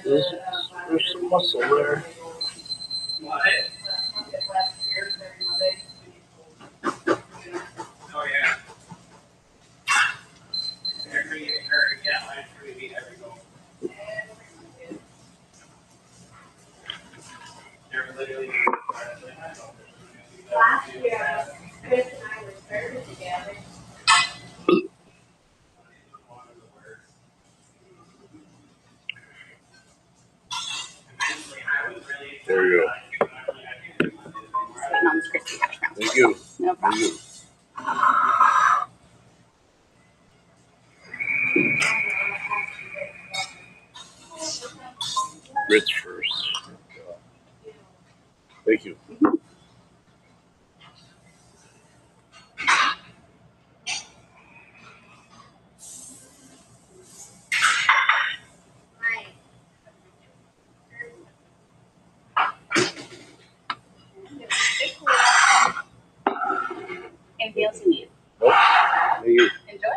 There's some muscle there. There you go. Thank you. No problem. Thank you. Rich first. Thank you. Anything else you need? Nope. Thank you. Enjoy.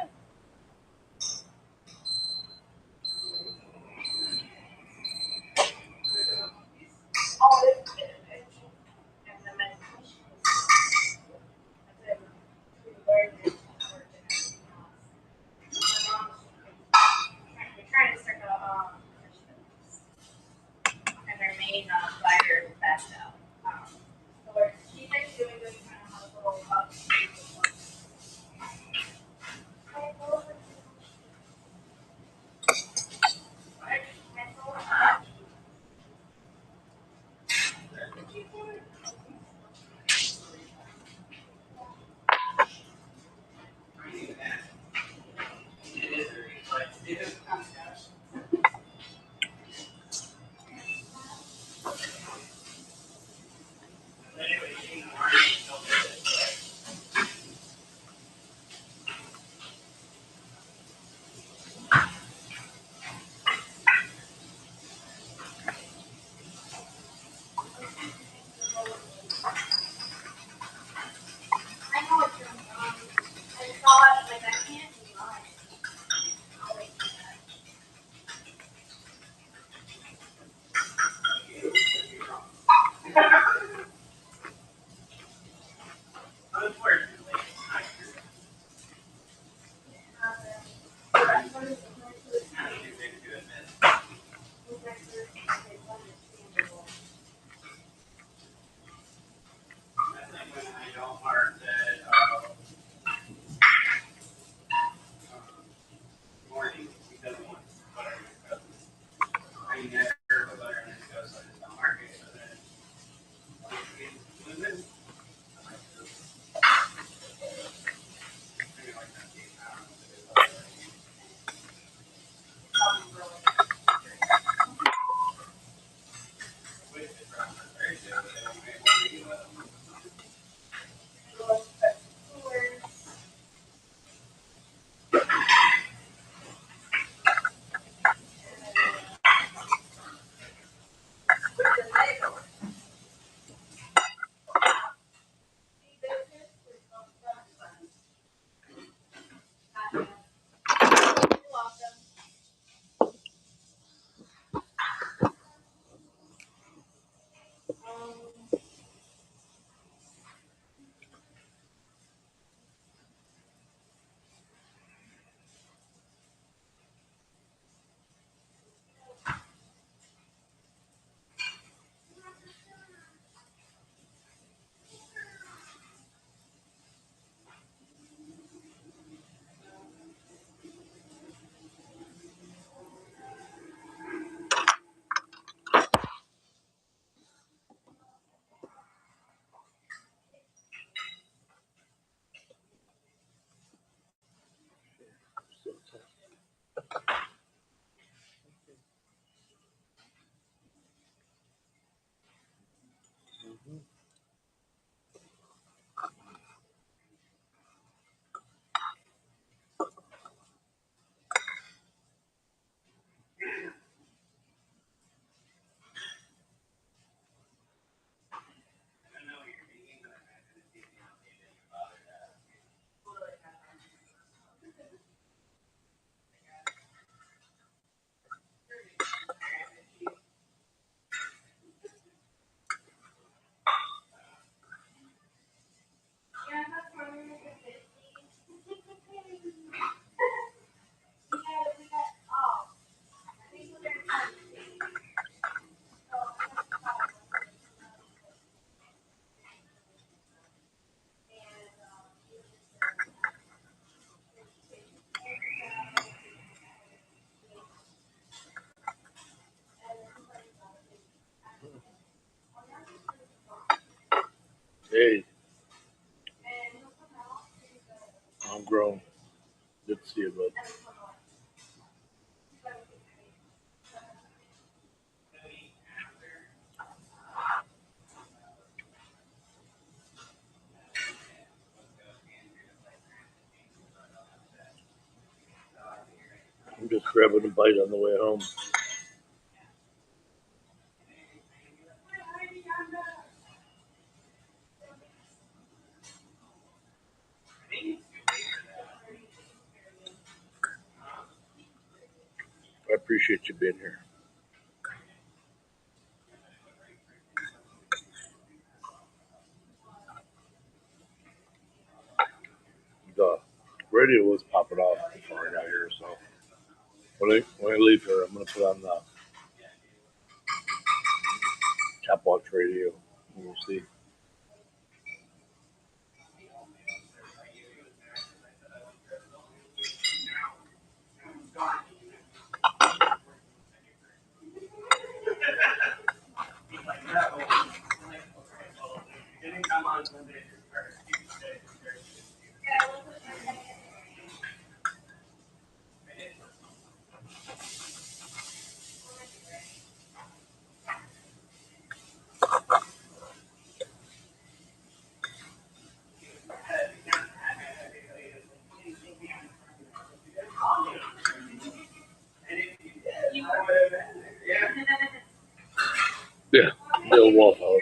Hey, I'm grown. Good to see you, bud. I'm just grabbing a bite on the way home. I appreciate you being here. The radio was popping off before I got here, so when I leave here, I'm gonna put on the Top Watch radio. We'll see. Yeah, the old Waffle House.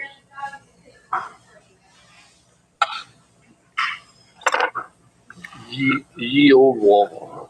Ye old Waffle House.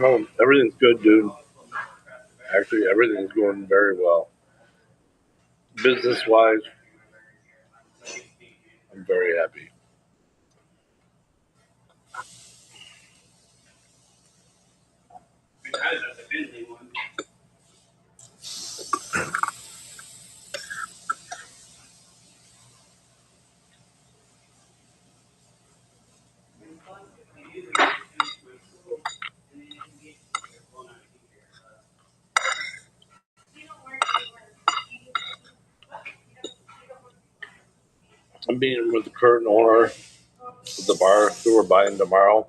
Oh, everything's good, dude. Actually, everything's going very well. Business wise, I'm very happy. I'm meeting with the current owner of the bar who we're buying tomorrow,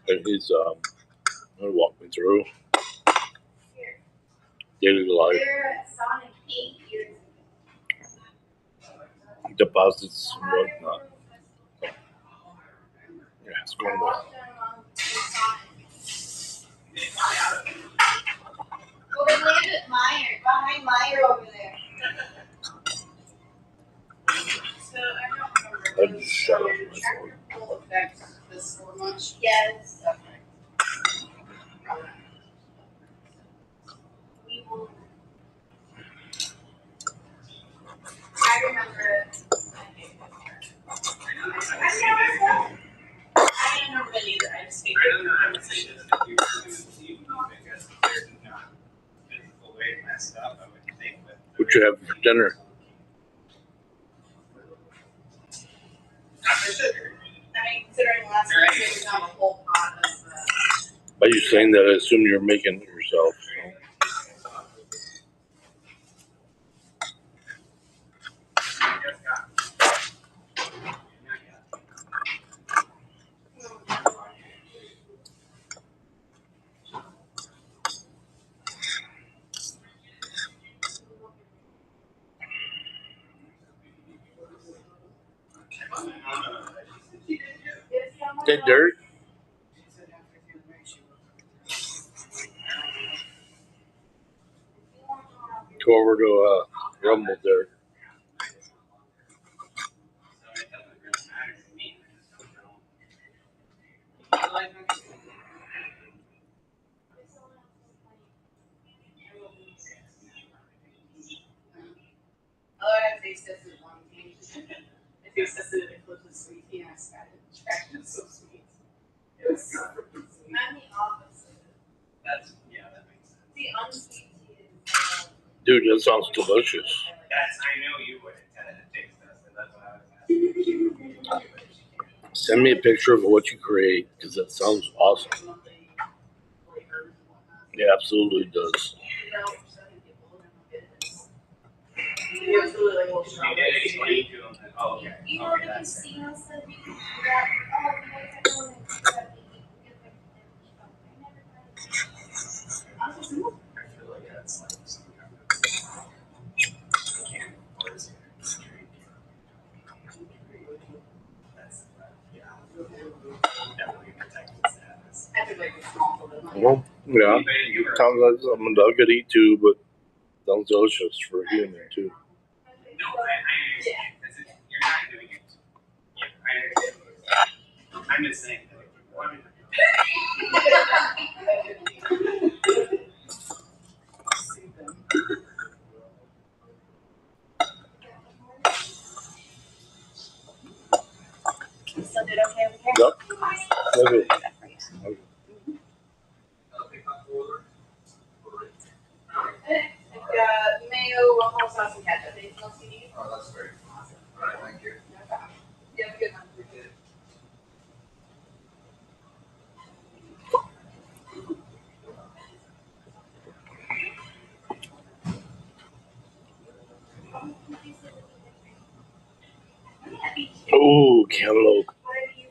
and he's gonna walk me through daily life, deposits, and whatnot. So, yeah, it's going well. Well, they landed at Meyer, behind Meyer over there. So I don't I remember just shut off my phone. will affect this so much. Yes. Okay. We will. I remember it. I didn't remember it either. I just figured the conversation. What you have for dinner? I mean, considering last night we was on a whole pot of. By you saying that, I assume you're making it yourself. Hey, Derek. Go over to Rumble, Derek. Otherwise, they tested one thing. If they tested it with the sweet tea, I scratched it so sweet. It was super sweet. I'm the opposite. That makes sense. The unsweet tea is. Dude, that sounds delicious. I know you would taste this, and that's what I was asking. Send me a picture of what you create, because that sounds awesome. It absolutely does. You did explain to them that, oh, okay. You know, the casino said we could do that. Oh, we always had to go and get the I feel like that's like some kind of can or is it that's definitely protected status. I feel like it's small. Well, yeah. Sounds like something Doug could eat too, but sounds delicious for a human too. No, I understand. You're not doing it. Yeah, I understand. I'm just saying that if you wanted to So did okay over here? Yep. Okay. Mayo, waffle sauce, and ketchup. Anything else you need? Oh, that's great. All right, thank you. No problem. You have a good one. Oh, cantaloupe.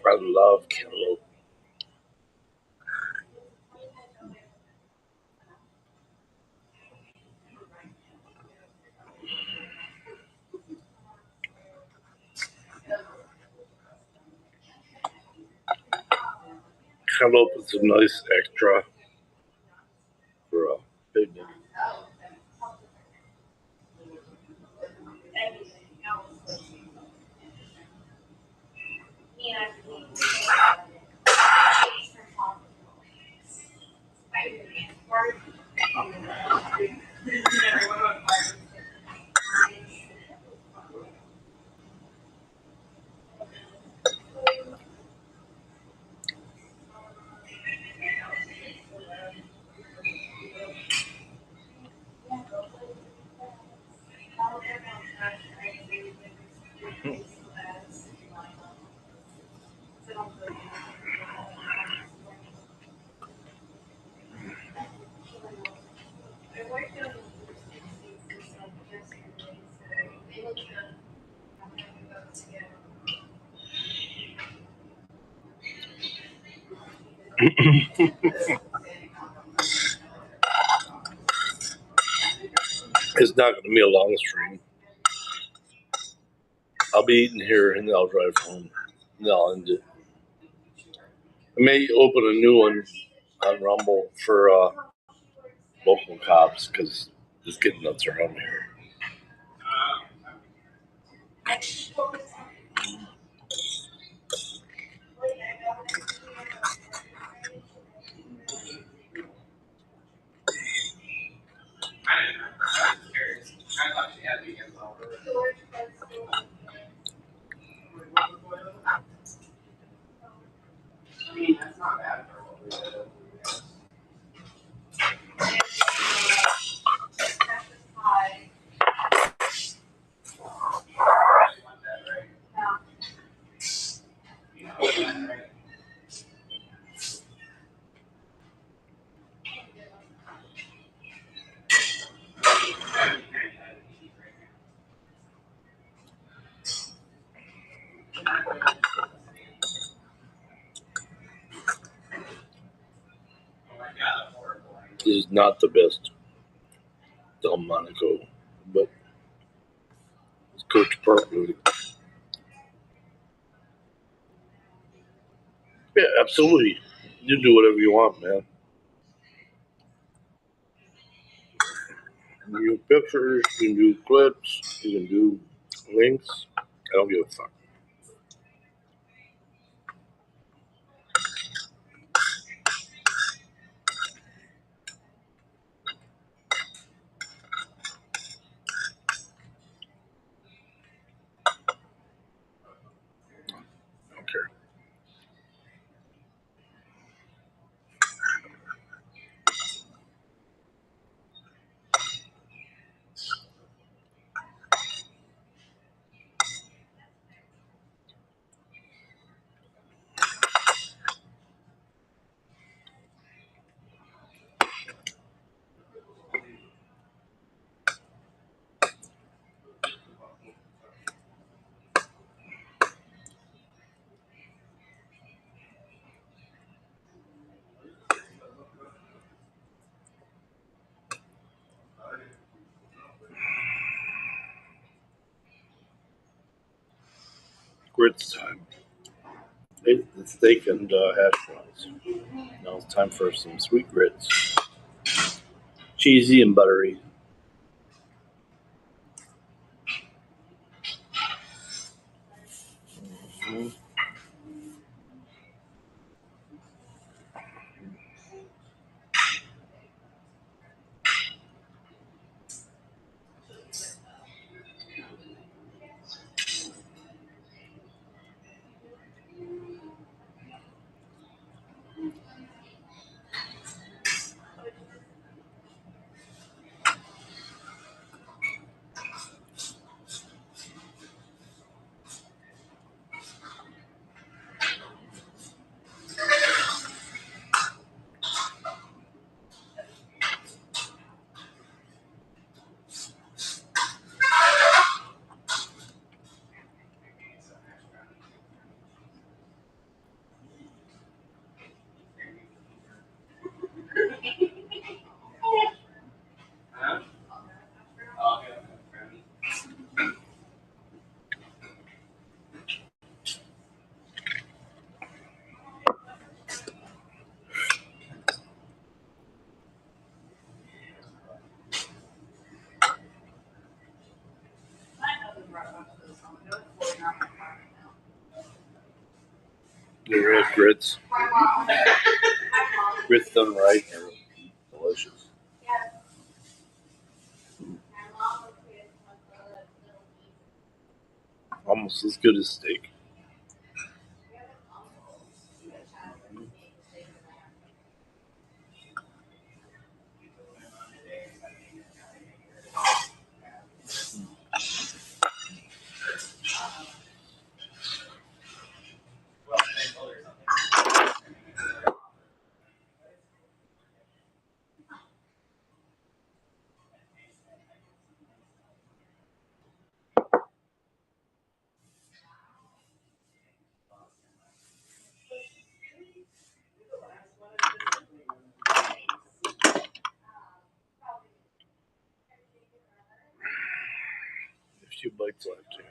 I love cantaloupe. Cantaloupe is a nice extra for a picnic. It's not going to be a long stream. I'll be eating here and then I'll drive home. And I'll end it. I may open a new one on Rumble for local cops because it's getting nuts around here. I thought she had weekends off. I mean, that's not bad for what we did. It is not the best Delmonico, but it's cooked perfectly. Absolutely. You do whatever you want, man. You can do pictures, you can do clips, you can do links. I don't give a fuck. I don't care. Grits time. It's steak and hash browns. Now it's time for some sweet grits. Cheesy and buttery. Mm-hmm. You ever had grits? Grits done right are delicious. Almost as good as steak. A few bites left here.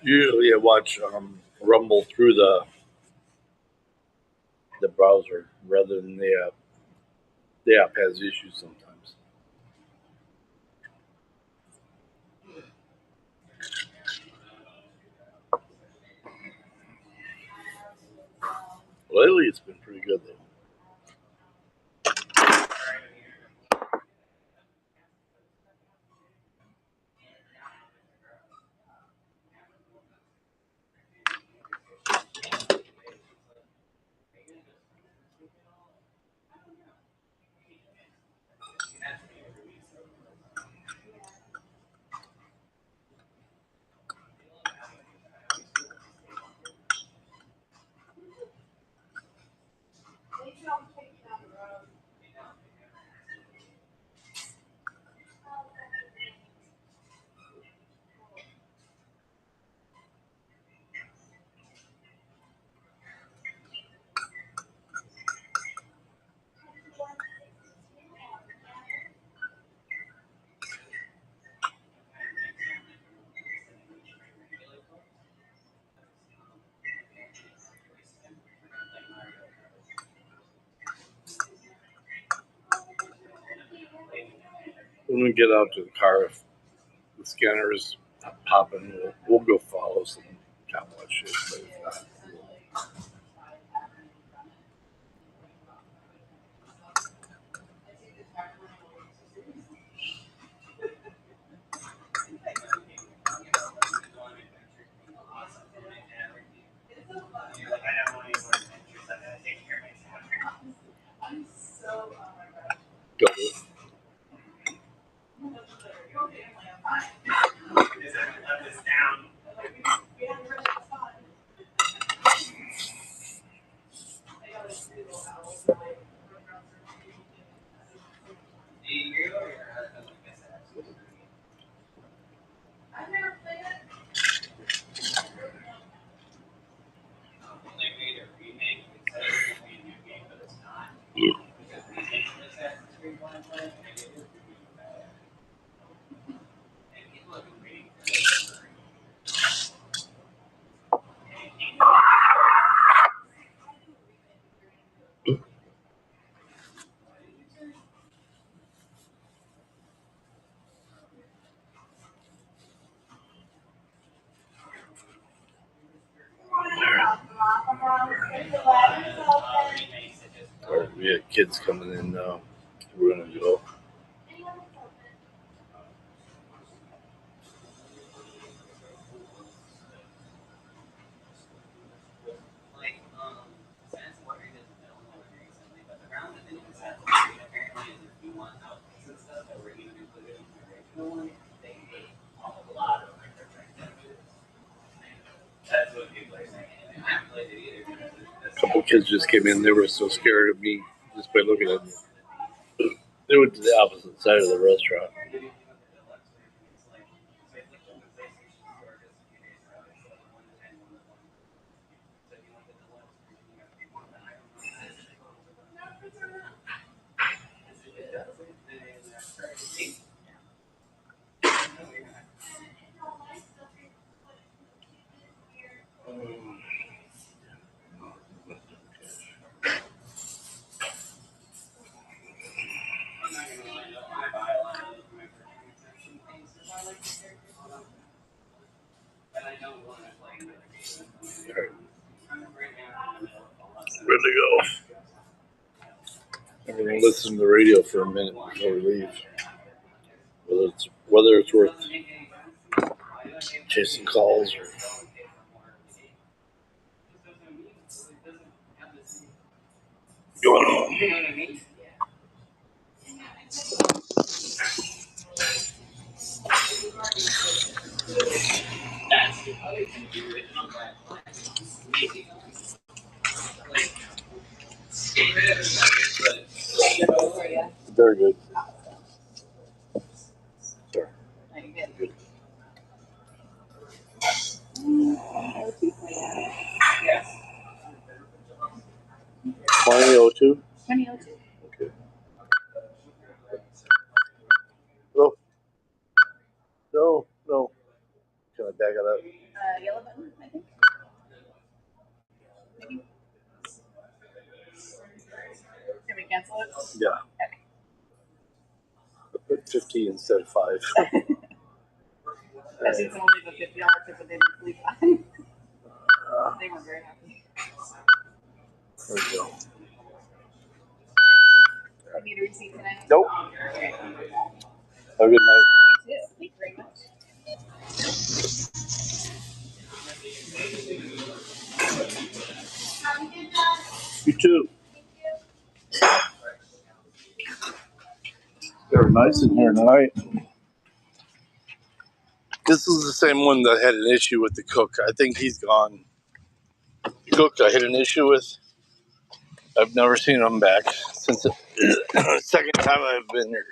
Usually I watch Rumble through the the browser rather than the app. The app has issues sometimes. Lately, it's been pretty good though. When we get out to the car, if the scanner is popping, we'll go follow some tablet shit. But if not, go with it. All right, we had kids coming in now. We're gonna go. A couple kids just came in. They were so scared of me just by looking at me. They went to the opposite side of the restaurant. Ready to go. I'm gonna listen to the radio for a minute before we leave. Whether it's worth chasing calls or going home. Very good. Sure. Good. 2002? 2002. Okay. Oh, no. Can I back it up? Yellow button, I think. Maybe. cancel it? Yeah. I put 50 instead of 5. I think someone made a $50 tip, but they didn't sleep on. They weren't very happy. There we go. I need a receipt tonight. Nope. Okay. Have a good night. You too. Thank you very much. You too. Very nice in here tonight. This is the same one that had an issue with the cook. I think he's gone. The cook I had an issue with. I've never seen him back since the second time I've been here.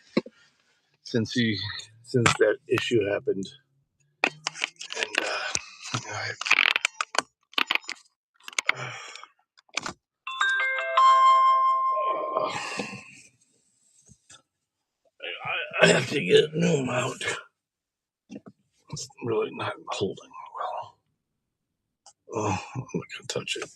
Since that issue happened. And I have to get a new mount. It's really not holding well. Oh, I'm not gonna touch it.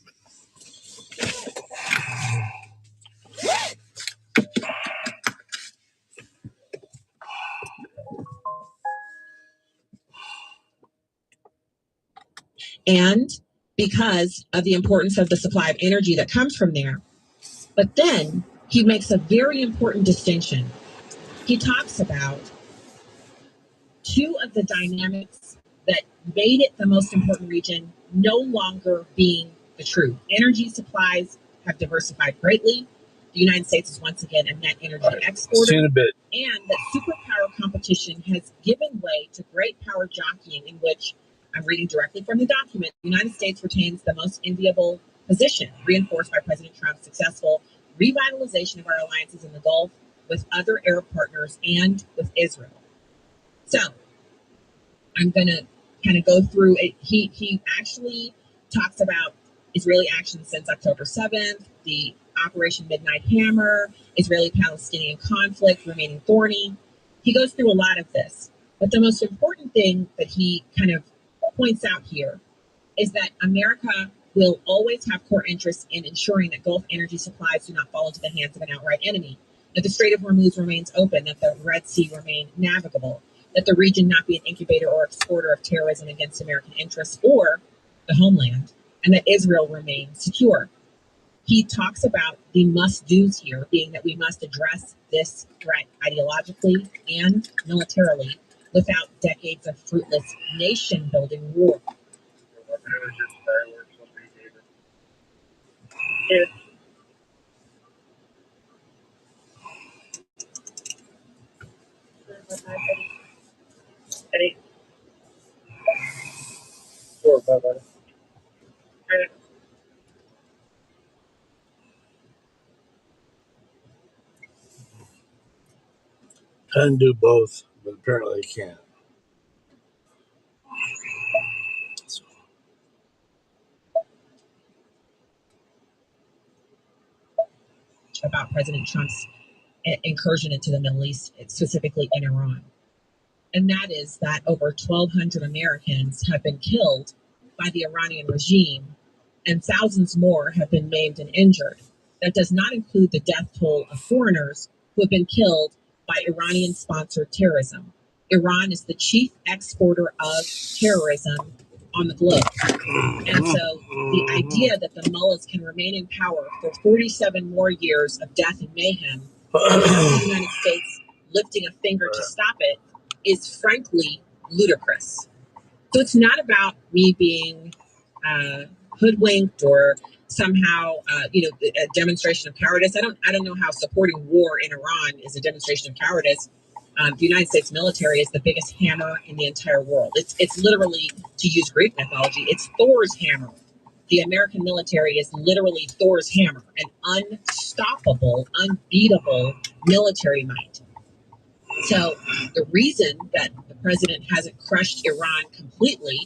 And because of the importance of the supply of energy that comes from there. But then he makes a very important distinction. He talks about two of the dynamics that made it the most important region no longer being the truth. Energy supplies have diversified greatly. The United States is once again a net energy exporter. In a bit. And that superpower competition has given way to great power jockeying, in which I'm reading directly from the document. The United States retains the most enviable position, reinforced by President Trump's successful revitalization of our alliances in the Gulf with other Arab partners and with Israel. So I'm going to kind of go through it. He actually talks about Israeli action since October 7th, the Operation Midnight Hammer, Israeli-Palestinian conflict remaining thorny. He goes through a lot of this. But the most important thing that he kind of points out here is that America will always have core interests in ensuring that Gulf energy supplies do not fall into the hands of an outright enemy, that the Strait of Hormuz remains open, that the Red Sea remain navigable, that the region not be an incubator or exporter of terrorism against American interests or the homeland, and that Israel remain secure. He talks about the must-dos here being that we must address this threat ideologically and militarily without decades of fruitless nation-building war. Can do both, but apparently they can't. About President Trump's incursion into the Middle East, specifically in Iran. And that is that over 1,200 Americans have been killed by the Iranian regime, and thousands more have been maimed and injured. That does not include the death toll of foreigners who have been killed by Iranian-sponsored terrorism. Iran is the chief exporter of terrorism on the globe. And so the idea that the mullahs can remain in power for 47 more years of death and mayhem without the United States lifting a finger to stop it is frankly ludicrous. So it's not about me being hoodwinked or somehow, a demonstration of cowardice. I don't know how supporting war in Iran is a demonstration of cowardice. The United States military is the biggest hammer in the entire world. It's literally, to use Greek mythology, it's Thor's hammer. The American military is literally Thor's hammer, an unstoppable, unbeatable military might. So the reason that the president hasn't crushed Iran completely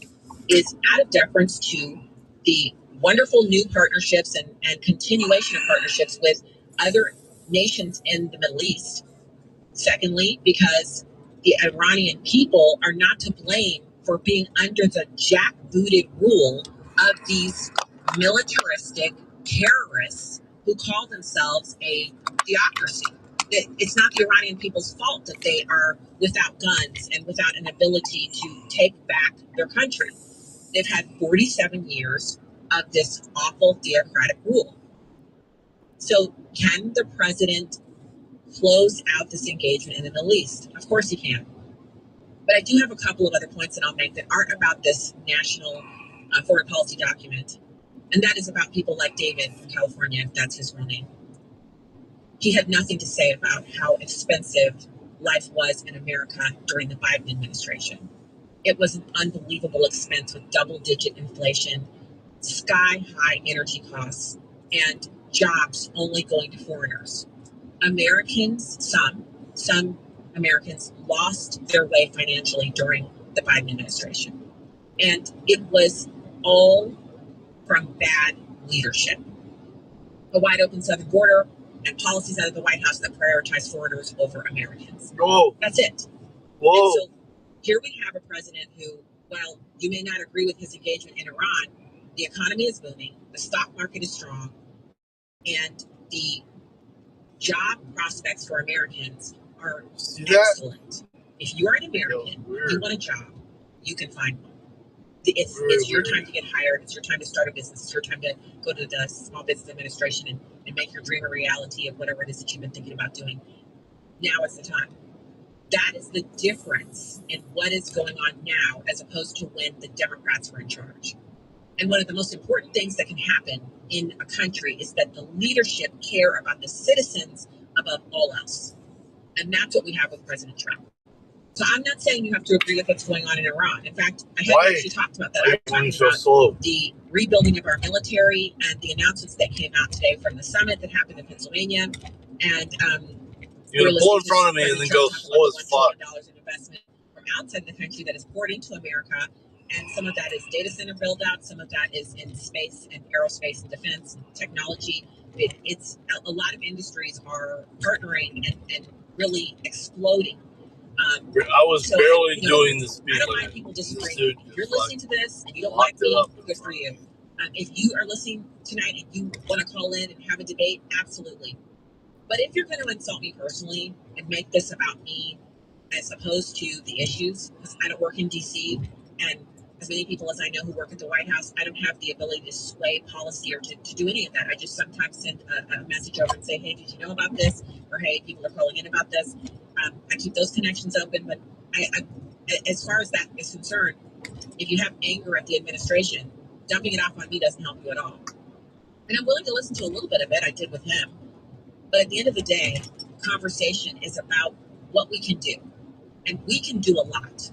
is out of deference to the wonderful new partnerships and continuation of partnerships with other nations in the Middle East. Secondly, because the Iranian people are not to blame for being under the jackbooted rule of these militaristic terrorists who call themselves a theocracy. It's not the Iranian people's fault that they are without guns and without an ability to take back their country. They've had 47 years of this awful theocratic rule. So can the president close out this engagement in the Middle East? Of course he can. But I do have a couple of other points that I'll make that aren't about this national foreign policy document. And that is about people like David from California, if that's his real name. He had nothing to say about how expensive life was in America during the Biden administration. It was an unbelievable expense with double-digit inflation, sky-high energy costs, and jobs only going to foreigners. Americans, some Americans lost their way financially during the Biden administration. And it was all from bad leadership. A wide open southern border and policies out of the White House that prioritize foreigners over Americans. Whoa. That's it. Whoa. And so here we have a president who, while you may not agree with his engagement in Iran, the economy is booming, the stock market is strong, and the job prospects for Americans are excellent. If you're an American, you want a job, you can find one. It's your time to get hired. It's your time to start a business. It's your time to go to the Small Business Administration and make your dream a reality of whatever it is that you've been thinking about doing. Now is the time. That is the difference in what is going on now as opposed to when the Democrats were in charge. And one of the most important things that can happen in a country is that the leadership care about the citizens above all else. And that's what we have with President Trump. So I'm not saying you have to agree with what's going on in Iran. In fact, I haven't actually talked about that. I'm talking about the rebuilding of our military and the announcements that came out today from the summit that happened in Pennsylvania. And you're gonna pull in front of me and then go slow as fuck. $1 trillion in investment from outside the country that is poured into America. And some of that is data center build out. Some of that is in space and aerospace and defense and technology. It's a lot of industries are partnering and really exploding. I was barely doing the speech. I don't mind people disagreeing. If you're listening to this and you don't like me, good for you. If you are listening tonight and you want to call in and have a debate, absolutely. But if you're going to insult me personally and make this about me as opposed to the issues, because I don't work in D.C., and as many people as I know who work at the White House, I don't have the ability to sway policy or to do any of that. I just sometimes send a message over and say, hey, did you know about this? Or hey, people are calling in about this. I keep those connections open. But as far as that is concerned, if you have anger at the administration, dumping it off on me doesn't help you at all. And I'm willing to listen to a little bit of it. I did with him. But at the end of the day, conversation is about what we can do. And we can do a lot.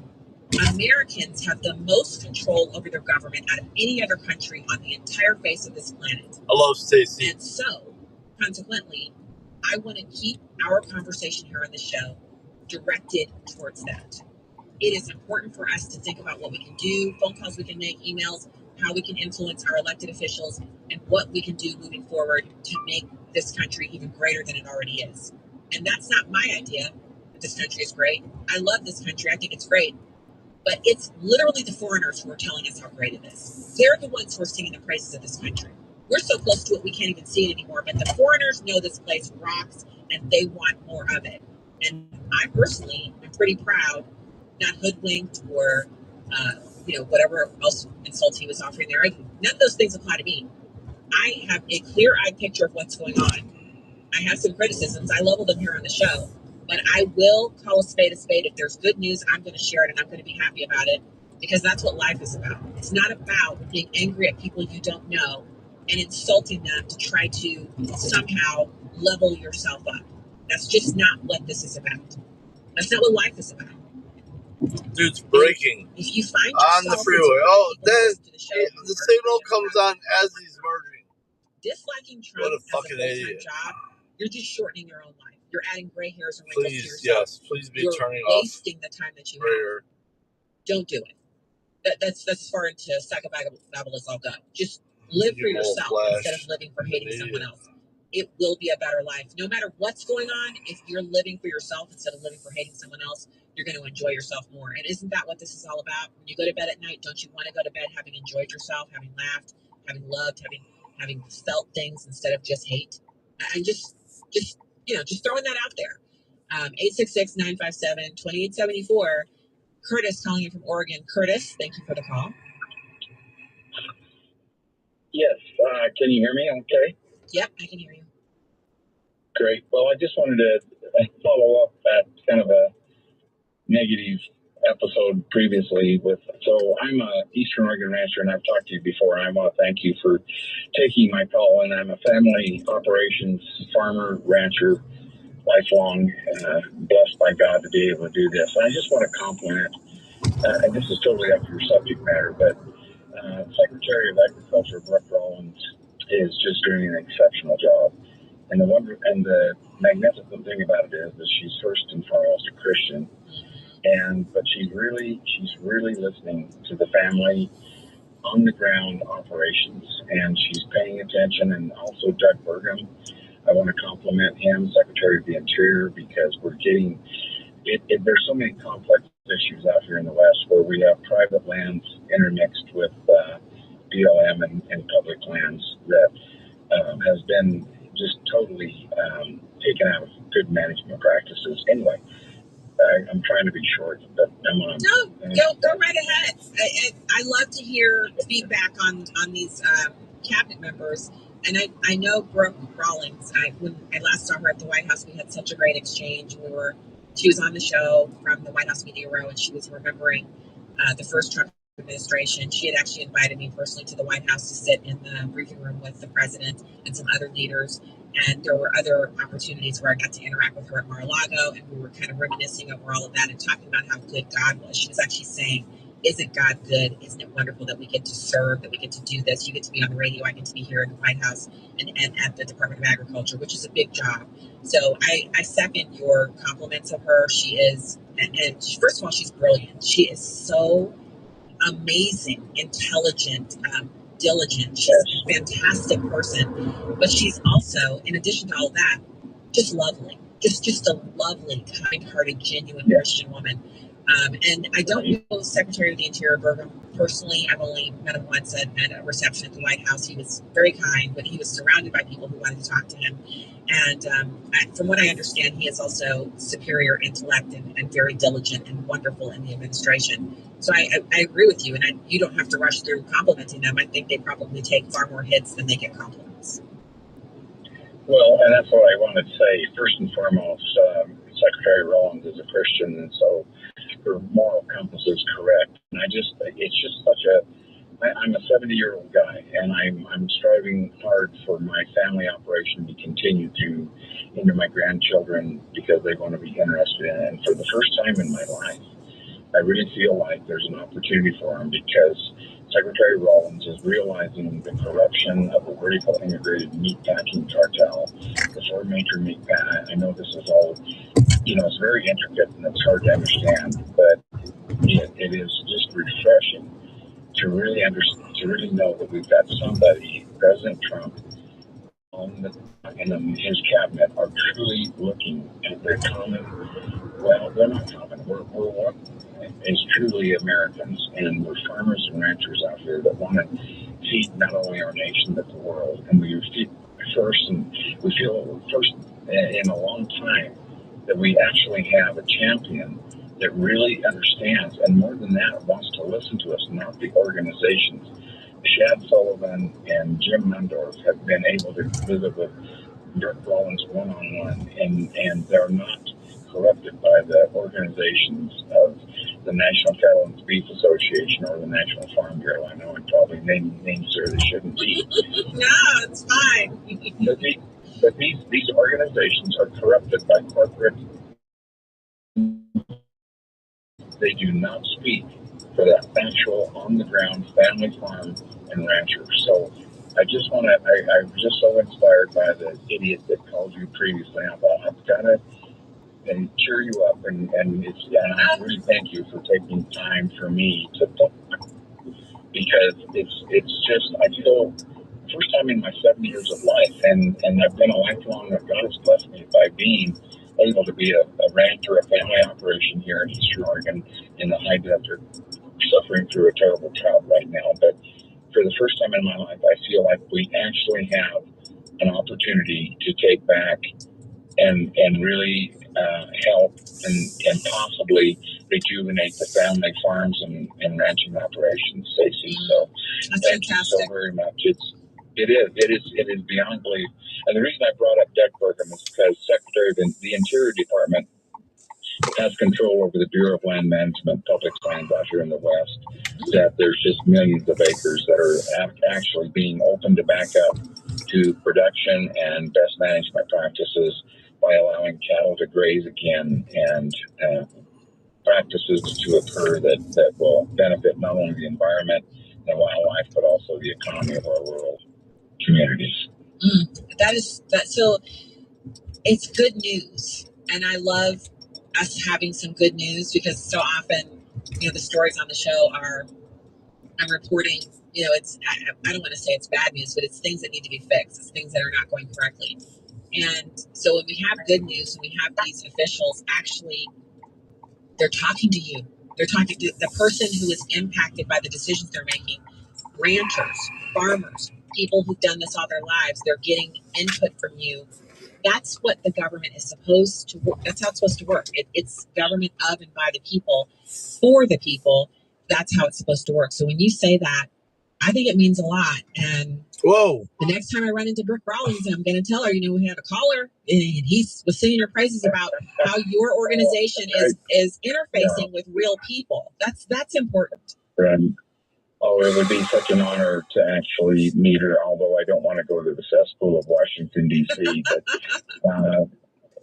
Americans have the most control over their government out of any other country on the entire face of this planet. Hello, Stacey. And so, consequently, I want to keep our conversation here on the show directed towards that. It is important for us to think about what we can do, phone calls we can make, emails, how we can influence our elected officials, and what we can do moving forward to make this country even greater than it already is. And that's not my idea that this country is great. I love this country. I think it's great. But it's literally the foreigners who are telling us how great it is. They're the ones who are singing the praises of this country. We're so close to it, we can't even see it anymore. But the foreigners know this place rocks, and they want more of it. And I personally am pretty proud, not hoodwinked or, whatever else insult he was offering there. None of those things apply to me. I have a clear-eyed picture of what's going on. I have some criticisms. I level them here on the show. But I will call a spade a spade. If there's good news, I'm going to share it, and I'm going to be happy about it, because that's what life is about. It's not about being angry at people you don't know and insulting them to try to somehow level yourself up. That's just not what this is about. That's not what life is about. Dude's braking. If you find on the freeway. Oh, then the signal comes on as he's merging. Disliking Trump what a as fucking a full-time idiot. job, you're just shortening your own life. You're adding gray hairs and wrinkles to Please, yourself. yes, please be You're turning off. wasting the time that you Prayer. have. Don't do it. That's as far into psychobabble as I'll go. Just live for yourself instead of living for hating someone else. It will be a better life. No matter what's going on, if you're living for yourself instead of living for hating someone else, you're going to enjoy yourself more. And isn't that what this is all about? When you go to bed at night, don't you want to go to bed having enjoyed yourself, having laughed, having loved, having felt things instead of just hate? And just just throwing that out there. 866-957-2874. Curtis calling in from Oregon. Curtis, thank you for the call. Yes. Can you hear me okay? Yep, I can hear you. Great. Well, I just wanted to follow up at kind of a negative episode previously so I'm a Eastern Oregon rancher, and I've talked to you before, and I want to thank you for taking my call. And I'm a family operations farmer, rancher, lifelong, blessed by God to be able to do this. And I just want to compliment, and this is totally up to your subject matter, but Secretary of Agriculture Brooke Rollins is just doing an exceptional job. And the magnificent thing about it is that she's first and foremost a Christian, but she's really listening to the family on the ground operations, and she's paying attention. And also Doug Burgum, I want to compliment him, Secretary of the Interior, because we're getting there's so many complex issues out here in the West where we have private lands intermixed with BLM and public lands that has been just totally taken out of good management practices. Anyway, I'm trying to be short, but I'm on. No, go right ahead. I love to hear feedback on these cabinet members. And I know Brooke Rollins. When I last saw her at the White House, we had such a great exchange. She was on the show from the White House Media Row, and she was remembering the first Trump administration. She had actually invited me personally to the White House to sit in the briefing room with the president and some other leaders. And there were other opportunities where I got to interact with her at Mar-a-Lago, and we were kind of reminiscing over all of that and talking about how good God was. She was actually saying, isn't God good? Isn't it wonderful that we get to serve, that we get to do this? You get to be on the radio. I get to be here in the White House and at the Department of Agriculture, which is a big job. So I second your compliments of her. She is, and first of all, she's brilliant. She is so amazing, intelligent, diligent. She's a fantastic person, but she's also, in addition to all that, just lovely. Just a lovely, kind-hearted, genuine Christian woman. And I don't know Secretary of the Interior Burgum personally. I've only met him once at a reception at the White House. He was very kind, but he was surrounded by people who wanted to talk to him. And from what I understand, he is also superior intellect and very diligent and wonderful in the administration. So I agree with you, and you don't have to rush through complimenting them. I think they probably take far more hits than they get compliments. Well, and that's what I wanted to say. First and foremost, Secretary Rollins is a Christian, and so her moral compass is correct. And it's just such I'm a 70-year-old guy, and I'm striving hard for my family operation to continue to into my grandchildren because they want to be interested in it. And for the first time in my life, I really feel like there's an opportunity for them because Secretary Rollins is realizing the corruption of the vertical integrated meat packing cartel, the four major meat pack. I know this is all, it's very intricate and it's hard to understand, but it is just refreshing to really understand, to really know that we've got somebody, President Trump, and his cabinet are truly looking at their they're not common. We're one is truly Americans, and we're farmers and ranchers out here that want to feed not only our nation but the world. And we feed first, and we feel first in a long time that we actually have a champion that really understands, and more than that, wants to listen to us, not the organizations. Shad Sullivan and Jim Mundorf have been able to visit with Brooke Rollins one-on-one, and they're not corrupted by the organizations of the National Cattle and Beef Association or the National Farm Bureau. I know I'm probably naming names there that shouldn't be. No, it's fine. But these organizations are corrupted by corporate. They do not speak for that actual on-the-ground family farm and rancher. So I just want to, I'm just so inspired by the idiot that called you previously. I thought I've got to cheer you up, and I really thank you for taking time for me to talk, because it's just, I feel first time in my 70 years of life, and I've been a lifelong, God has blessed me by being able to be a rancher, a family operation here in Eastern Oregon in the high desert, suffering through a terrible drought right now. But for the first time in my life, I feel like we actually have an opportunity to take back and really help and possibly rejuvenate the family farms and ranching operations, Stacey. So That's thank fantastic. you so very much. It is beyond belief. And the reason I brought up debt program is because Secretary of the Interior Department has control over the Bureau of Land Management, public lands out here in the West, that there's just millions of acres that are actually being opened to back up to production and best management practices by allowing cattle to graze again and practices to occur that will benefit not only the environment and wildlife, but also the economy of our rural communities. So it's good news. And I love us having some good news, because so often, the stories on the show are, I'm reporting, I don't want to say it's bad news, but it's things that need to be fixed. It's things that are not going correctly. And so when we have good news, when we have these officials actually, they're talking to you. They're talking to the person who is impacted by the decisions they're making. Ranchers, farmers, people who've done this all their lives. They're getting input from you. That's what the government is supposed to work. That's how it's supposed to work. It's government of and by the people, for the people. That's how it's supposed to work. So when you say that, I think it means a lot. And Whoa. the next time I run into Brooke Rawlings, I'm going to tell her, we had a caller, and he was singing your praises about how your organization is interfacing with real people. That's important. It would be such an honor to actually meet her, although I don't want to go to the cesspool of Washington, D.C., but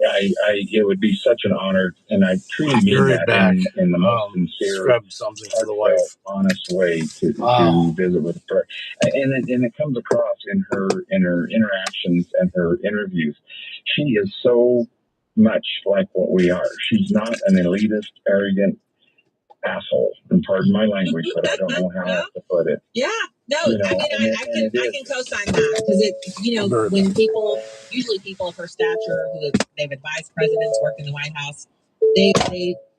it would be such an honor, and I truly mean that in the most sincere, heartfelt, honest way to visit with her. And it comes across in her interactions and her interviews. She is so much like what we are. She's not an elitist, arrogant asshole, and pardon my language, but I don't know how else to put it. Yeah, no, I can co-sign that, because when usually people of her stature who they've advised presidents, work in the White House, they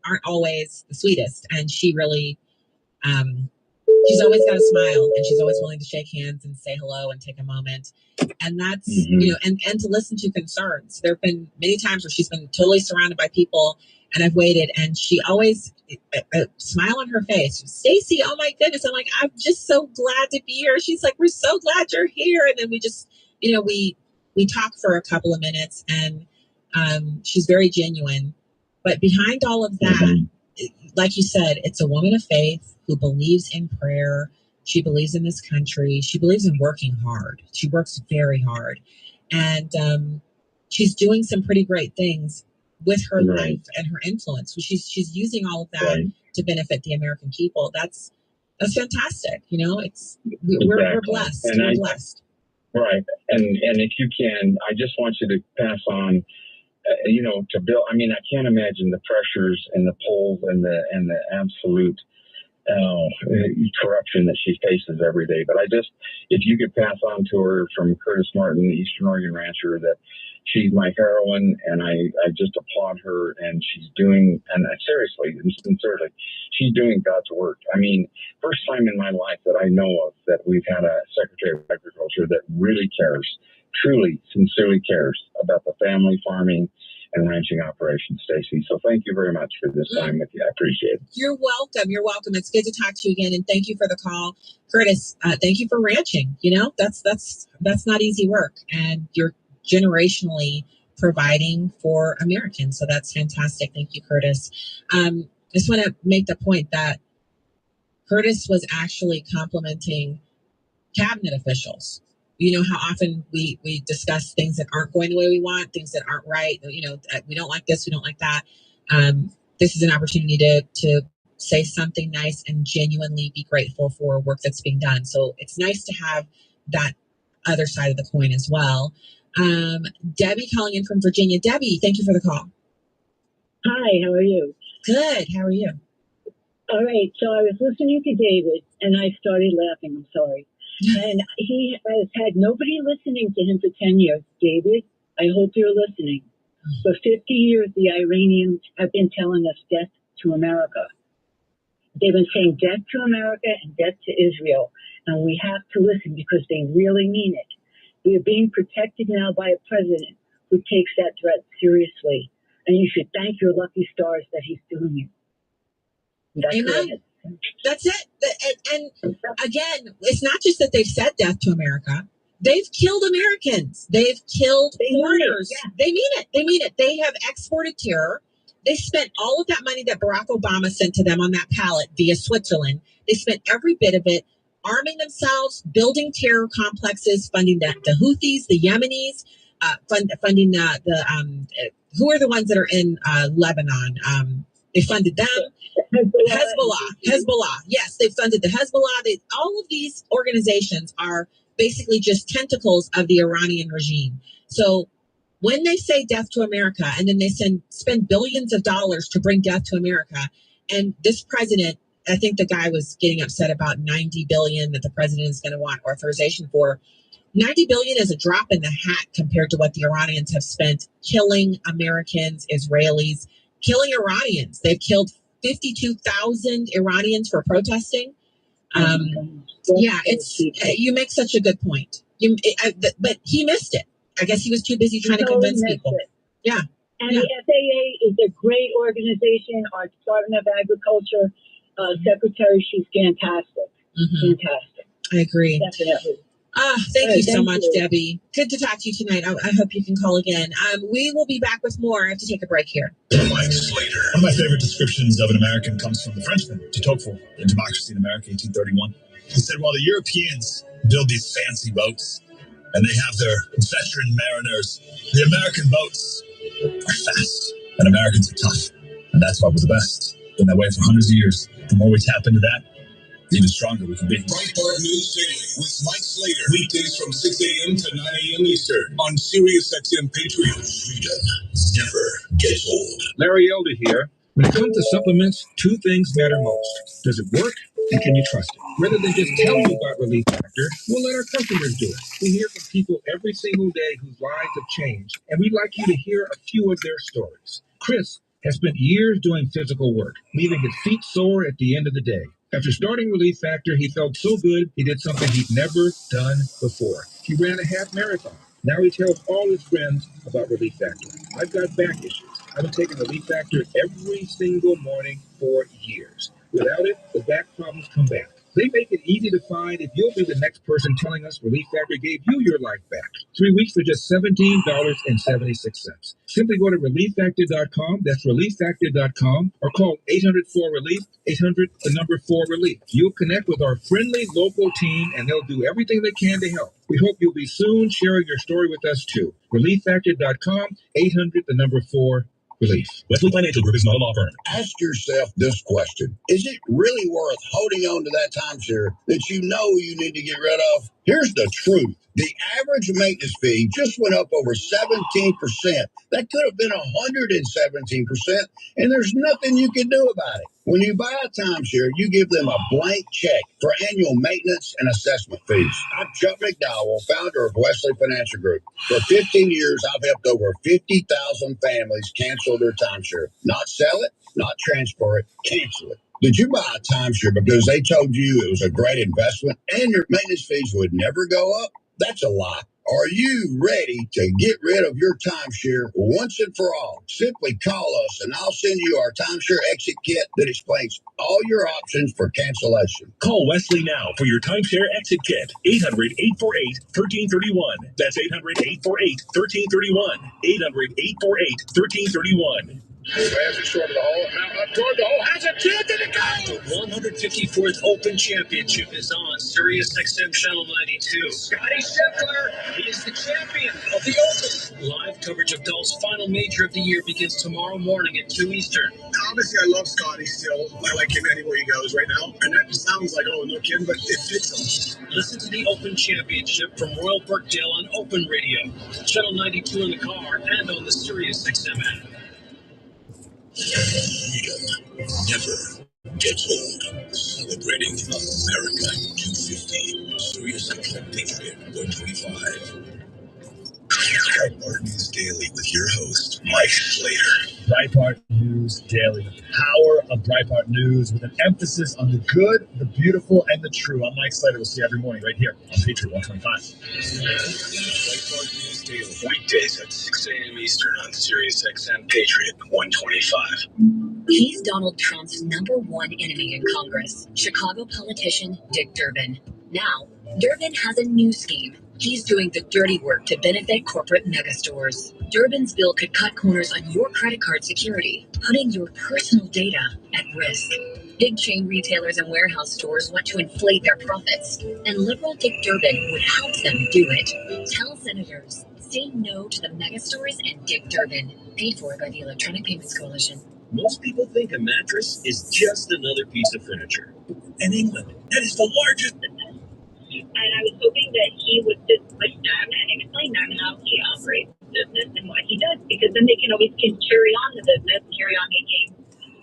aren't always the sweetest, and she really, she's always got a smile, and she's always willing to shake hands and say hello and take a moment. And that's, and to listen to concerns. There have been many times where she's been totally surrounded by people, and I've waited, and she always, a smile on her face. Stacey, oh my goodness. I'm like, I'm just so glad to be here. She's like, we're so glad you're here. And then we just, we talk for a couple of minutes, and she's very genuine. But behind all of that, like you said, it's a woman of faith who believes in prayer. She believes in this country. She believes in working hard. She works very hard. And she's doing some pretty great things with her life and her influence. She's using all of that to benefit the American people. That's fantastic. We're blessed. We're blessed. Right. And if you can, I just want you to pass on, to Bill. I mean, I can't imagine the pressures and the pulls and the absolute corruption that she faces every day. But if you could pass on to her from Curtis Martin, the Eastern Oregon rancher, that she's my heroine, and I just applaud her, and she's doing, and seriously and sincerely, she's doing God's work. I mean, first time in my life that I know of that we've had a Secretary of Agriculture that really cares, truly, sincerely cares about the family farming and ranching operations, Stacey. So thank you very much for this time with you. I appreciate it. You're welcome. You're welcome. It's good to talk to you again, and thank you for the call, Curtis. Thank you for ranching. That's not easy work, and you're generationally providing for Americans. So that's fantastic. Thank you, Curtis. I just want to make the point that Curtis was actually complimenting cabinet officials. How often we discuss things that aren't going the way we want, things that aren't right. We don't like this, we don't like that. This is an opportunity to say something nice and genuinely be grateful for work that's being done. So it's nice to have that other side of the coin as well. Debbie calling in from Virginia. Debbie, thank you for the call. Hi, how are you? Good. How are you? All right. So I was listening to David, and I started laughing. I'm sorry. And he has had nobody listening to him for 10 years. David, I hope you're listening. For 50 years, the Iranians have been telling us death to America. They've been saying death to America and death to Israel. And we have to listen because they really mean it. We are being protected now by a president who takes that threat seriously. And you should thank your lucky stars that he's doing it. That's Amen. That's it. And again, it's not just that they've said death to America. They've killed Americans. They've killed foreigners. Yeah. They mean it. They mean it. They have exported terror. They spent all of that money that Barack Obama sent to them on that pallet via Switzerland. They spent every bit of it arming themselves, building terror complexes, funding the Houthis, the Yemenis, funding who are the ones that are in Lebanon? They funded them. Hezbollah. Yes, they funded the Hezbollah. All of these organizations are basically just tentacles of the Iranian regime. So when they say death to America, and then they spend billions of dollars to bring death to America, and this president, I think the guy was getting upset about $90 billion that the president is going to want authorization for. $90 billion is a drop in the hat compared to what the Iranians have spent killing Americans, Israelis, killing Iranians. They've killed 52,000 Iranians for protesting. Yeah, you make such a good point. But he missed it. I guess he was too busy trying to convince people. Yeah. And the FAA is a great organization. Our Department of Agriculture secretary, she's fantastic. Mm-hmm. Fantastic. I agree. Definitely. Thank you so much, Debbie. Good to talk to you tonight. I hope you can call again. We will be back with more. I have to take a break here. Mike Slater. One of my favorite descriptions of an American comes from the Frenchman, de Tocqueville, in Democracy in America, 1831. He said, while the Europeans build these fancy boats and they have their veteran mariners, the American boats are fast and Americans are tough. And that's why we're the best. Been that way for hundreds of years. The more we tap into that, the even stronger we can be. Breitbart News Daily with Mike Slater. Weekdays from 6 a.m. to 9 a.m. Eastern on SiriusXM Patriot. Freedom never gets old. Larry Elder here. When it comes to supplements, two things matter most. Does it work? And can you trust it? Rather than just tell you about Relief Factor, we'll let our customers do it. We hear from people every single day whose lives have changed, and we'd like you to hear a few of their stories. Chris has spent years doing physical work, leaving his feet sore at the end of the day. After starting Relief Factor, he felt so good, he did something he'd never done before. He ran a half marathon. Now he tells all his friends about Relief Factor. I've got back issues. I've been taking Relief Factor every single morning for years. Without it, the back problems come back. They make it easy to find if you'll be the next person telling us Relief Factor gave you your life back. 3 weeks for just $17.76. Simply go to ReliefFactor.com. That's ReliefFactor.com, or call 800-4RELIEF, 800-4RELIEF. You'll connect with our friendly local team, and they'll do everything they can to help. We hope you'll be soon sharing your story with us, too. ReliefFactor.com, 800-4RELIEF. Wesley Financial Group is not a law firm. Ask yourself this question. Is it really worth holding on to that timeshare that you know you need to get rid of? Here's the truth. The average maintenance fee just went up over 17%. That could have been 117%, and there's nothing you can do about it. When you buy a timeshare, you give them a blank check for annual maintenance and assessment fees. I'm Chuck McDowell, founder of Wesley Financial Group. For 15 years, I've helped over 50,000 families cancel their timeshare. Not sell it, not transfer it, cancel it. Did you buy a timeshare because they told you it was a great investment and your maintenance fees would never go up? That's a lie. Are you ready to get rid of your timeshare once and for all? Simply call us and I'll send you our timeshare exit kit that explains all your options for cancellation. Call Wesley now for your timeshare exit kit. 800-848-1331. That's 800-848-1331. 800-848-1331. Has it short of the hole, now up toward the hole, has a chance to go! The 154th Open Championship is on SiriusXM Channel 92. Scotty Scheffler, he is the champion of the Open. Live coverage of golf's final major of the year begins tomorrow morning at 2 Eastern. Obviously, I love Scotty still. I like him anywhere he goes right now. And that just sounds like, oh, no kidding, but it fits him. Listen to the Open Championship from Royal Birkdale on Open Radio, Channel 92 in the car, and on the SiriusXM app. Freedom never gets old. Celebrating America 250. SiriusXM Patriot 125. Breitbart News Daily with your host, Mike Slater. Breitbart News Daily, the power of Breitbart News with an emphasis on the good, the beautiful, and the true. I'm Mike Slater. We'll see you every morning right here on Patriot 125. Breitbart News Daily, weekdays at 6 a.m. Eastern on Sirius XM Patriot 125. He's Donald Trump's number one enemy in Congress, Chicago politician Dick Durbin. Now, Durbin has a new scheme. He's doing the dirty work to benefit corporate megastores. Durbin's bill could cut corners on your credit card security, putting your personal data at risk. Big chain retailers and warehouse stores want to inflate their profits, and liberal Dick Durbin would help them do it. Tell senators, say no to the megastores and Dick Durbin. Paid for by the Electronic Payments Coalition. Most people think a mattress is just another piece of furniture. In England, that is the largest. And I was hoping that he would just push them and explain them how he operates the business and what he does, because then they can always carry on the business, carry on making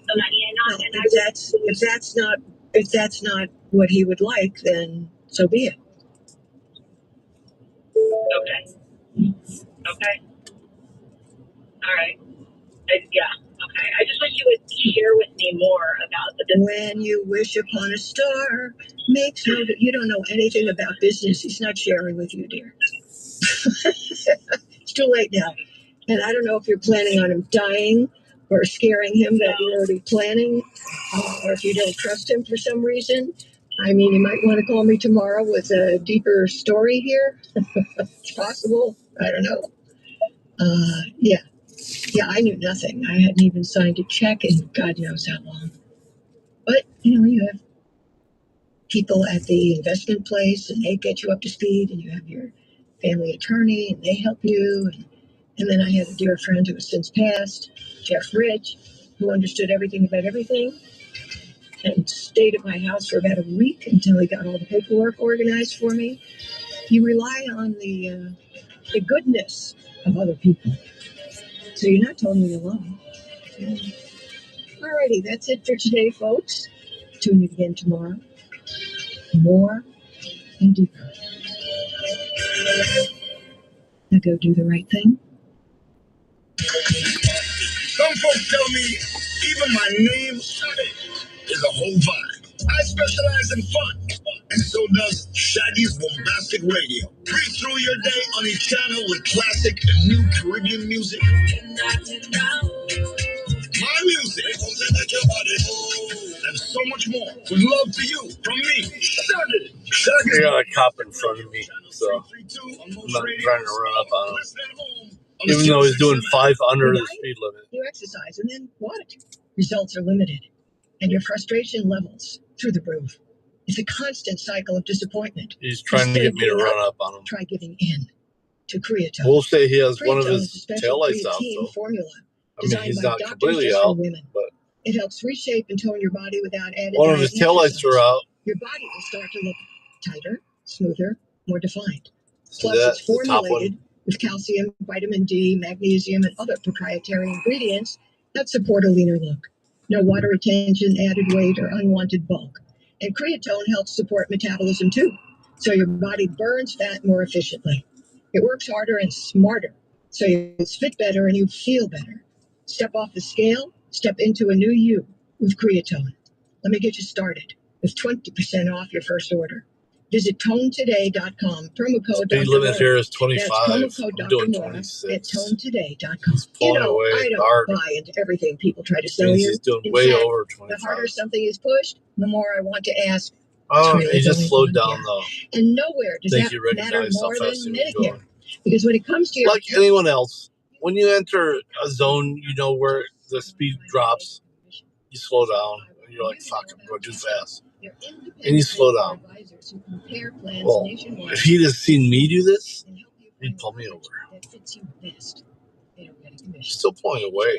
the money and not. Well, if that's not what he would like, then so be it. Okay. All right. Yeah. Okay. I just wish you would share with me more about the business. When you wish upon a star, makes no. You don't know anything about business. He's not sharing with you, dear. It's too late now, and I don't know if you're planning on him dying or scaring him that you're already planning, or if you don't trust him for some reason. I mean, you might want to call me tomorrow with a deeper story here. It's possible. I don't know. Yeah, I knew nothing. I hadn't even signed a check in God knows how long. But, you have people at the investment place, and they get you up to speed, and you have your family attorney, and they help you. And then I had a dear friend who has since passed, Jeff Rich, who understood everything about everything, and stayed at my house for about a week until he got all the paperwork organized for me. You rely on the goodness of other people. So you're not totally alone. Yeah. Alrighty, that's it for today, folks. Tune in again tomorrow. More and deeper. Now go do the right thing. Some folks tell me even my name is a whole vibe. I specialize in fun, and so does Shaggy's Bombastic Radio. Breathe through your day on each channel with classic and new Caribbean music. My music, and so much more. With love to you from me, Shaggy. I got a cop in front of me, so I'm not trying to run up on him. Even though he's doing 5 under the speed limit. You exercise, and then what? Results are limited, and your frustration levels through the roof. It's a constant cycle of disappointment. He's trying to get me to run up on him. Try giving in to creatine. We'll say he has Creatine one of his is a special taillights out, creatine though. formula I mean, he's designed by not doctors completely just for out, women. but It helps reshape and tone your body without added one of his taillights are out. Your body will start to look tighter, smoother, more defined. See Plus, that? it's The top formulated one? with calcium, vitamin D, magnesium, and other proprietary ingredients that support a leaner look. No water retention, added weight, or unwanted bulk. And creatine helps support metabolism too, so your body burns fat more efficiently. It works harder and smarter, so you fit better and you feel better. Step off the scale, step into a new you with creatine. Let me get you started with 20% off your first order. Visit tonetoday.com. Promo code Speed Dr. limit Laura. here is That's 25. promo code I'm Dr. doing Laura 26. at tonetoday.com. Pulling away I don't hard. buy into everything people try to Which sell means you. he's doing In way fact, over the 25. harder something is pushed, the more I want to ask. Oh, It's really he just going slowed on down, here. though. And nowhere does I think that he matter recognized how more fast than he was Medicare. going. Because when it comes to your Like anyone else, when you enter a zone, you know where the speed drops, you slow down, and you're like, fuck, I'm going too fast. And you slow down. Well, if he'd have seen me do this, he'd pull me over. Still pulling away.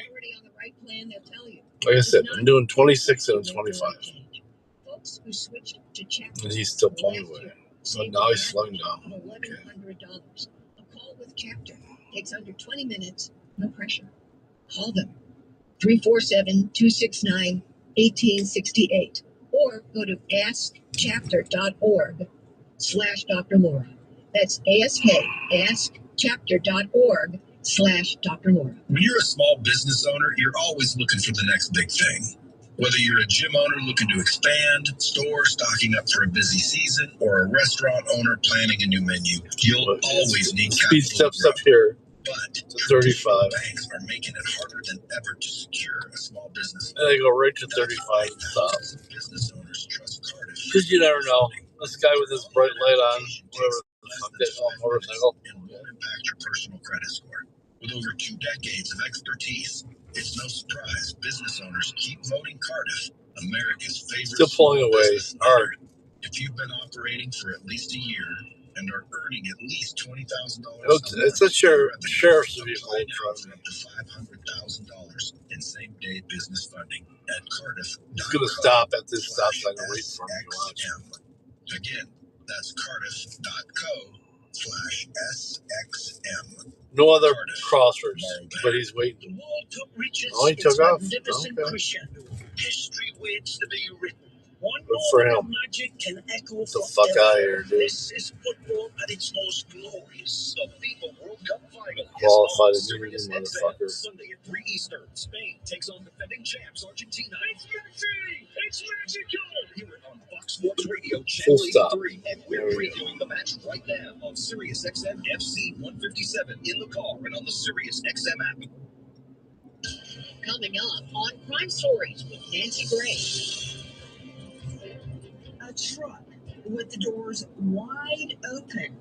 Like I said, I'm doing 26 and 25. And he's still pulling away. So now he's slowing down. Okay. A call with Chapter takes under 20 minutes, no pressure. Call them. 347-269-1868 or go to askchapter.org/Dr. Laura. That's ASK, chapter.org/Dr. Laura. When you're a small business owner, you're always looking for the next big thing. Whether you're a gym owner looking to expand, store stocking up for a busy season, or a restaurant owner planning a new menu, you'll always need speed capital. steps up here But to 35. banks are making it harder than ever to secure a small business. And they go right to 35 and stop. Business owners trust Cardiff. Because you never know. This guy with his bright light on, whatever the fuck that motorcycle. And won't impact your personal credit score. With over 2 decades of expertise, it's no surprise business owners keep voting Cardiff America's favorite. Still pulling away hard. If you've been operating for at least a year and are earning at least $20,000, it's a sheriff's vehicle. Up to $500,000 in same-day business funding at Cardiff. He's going to stop at this stop sign and wait for him to watch. Again, that's cardiff.co/SXM. No other crossers, but he's waiting. Oh, he took off. Okay. History waits to be written. Good for him. Get the fuck out of here, dude. This is football at its most glorious. The FIFA World Cup final. Qualified immunity, motherfucker. Sunday at 3 Eastern. Spain takes on defending champs Argentina. It's Messi! It's Mexico! Hear it on Fox Sports Radio Channel 83. And we're previewing the match right now on Sirius XM FC 157 in the car and on the Sirius XM app. Coming up on Crime Stories with Nancy Gray. A truck with the doors wide open.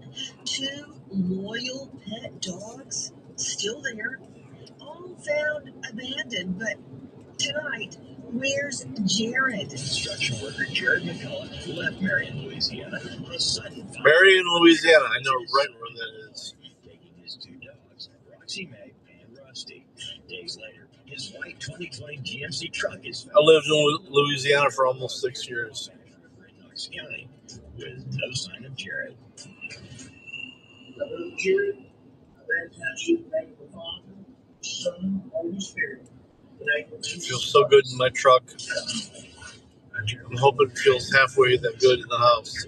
2 loyal pet dogs still there, all found abandoned. But tonight, where's Jared? Construction worker Jared McCullough left Marion, Louisiana. Marion, Louisiana. I know right where that is. Taking his 2 dogs, Roxy May and Rusty. Days later, his white 2020 GMC truck is found. I lived in Louisiana for almost 6 years. County, with no sign of Jared. Jared, fantastic name of the Father, Son, Holy Spirit. It feels so good in my truck. I'm hoping it feels halfway that good in the house.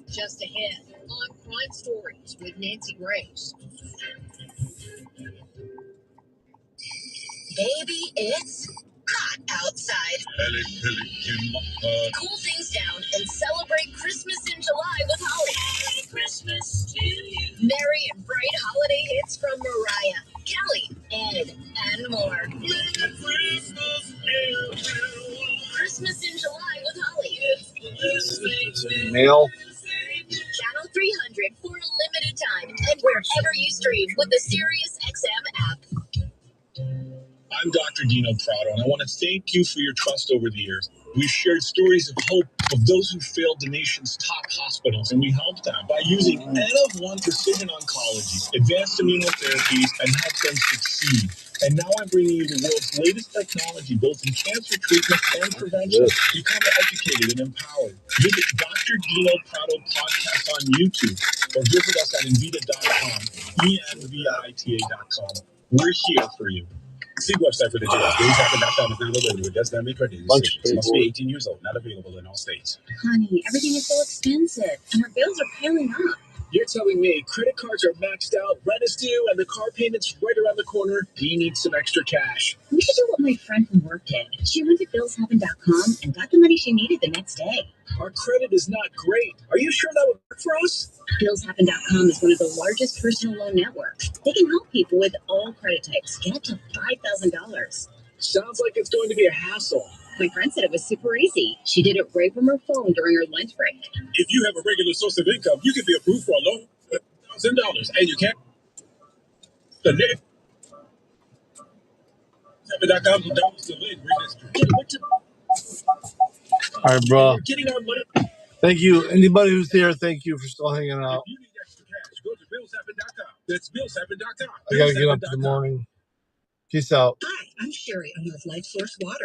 Just ahead on Crime Stories with Nancy Grace. Baby, it's hot outside. Cool things down and celebrate Christmas in July with Holly. Merry Christmas to you. Merry and bright holiday hits from Mariah, Kelly, Ed, and more. Merry Christmas, everyone. Christmas in July with Holly. Mail. Channel 300 for a limited time and wherever you stream with the Sirius XM app. I'm Dr. Dino Prado, and I want to thank you for your trust over the years. We've shared stories of hope of those who failed the nation's top hospitals, and we helped them by using N-of-1 precision oncology, advanced immunotherapies, and helped them succeed. And now I'm bringing you the world's latest technology, both in cancer treatment and prevention. Become educated and empowered. Visit Dr. Dino Prado Podcast on YouTube, or visit us at invita.com, envita.com. We're here for you. See website for details. BillsHappen.com is not available with Death Family Credit. Must be 18 years old. Not available in all states. Honey, everything is so expensive, and our bills are piling up. You're telling me credit cards are maxed out, rent is due, and the car payment's right around the corner? You need some extra cash. We should do what my friend from work did. She went to BillsHappen.com and got the money she needed the next day. Our credit is not great. Are you sure that would work for us? BillsHappen.com is one of the largest personal loan networks. They can help people with all credit types get up to $5,000. Sounds like it's going to be a hassle. My friend said it was super easy. She did it right from her phone during her lunch break. If you have a regular source of income, you can be approved for a loan of $1,000, and you can't. The name. All right, bro. We're getting our money. Thank you. Anybody who's here, thank you for still hanging out. If you need extra cash, go to BillsHappen.com. That's BillsHappen.com. I gotta get up in the morning. Peace out. Hi, I'm Sherry. I'm with Life Source Water.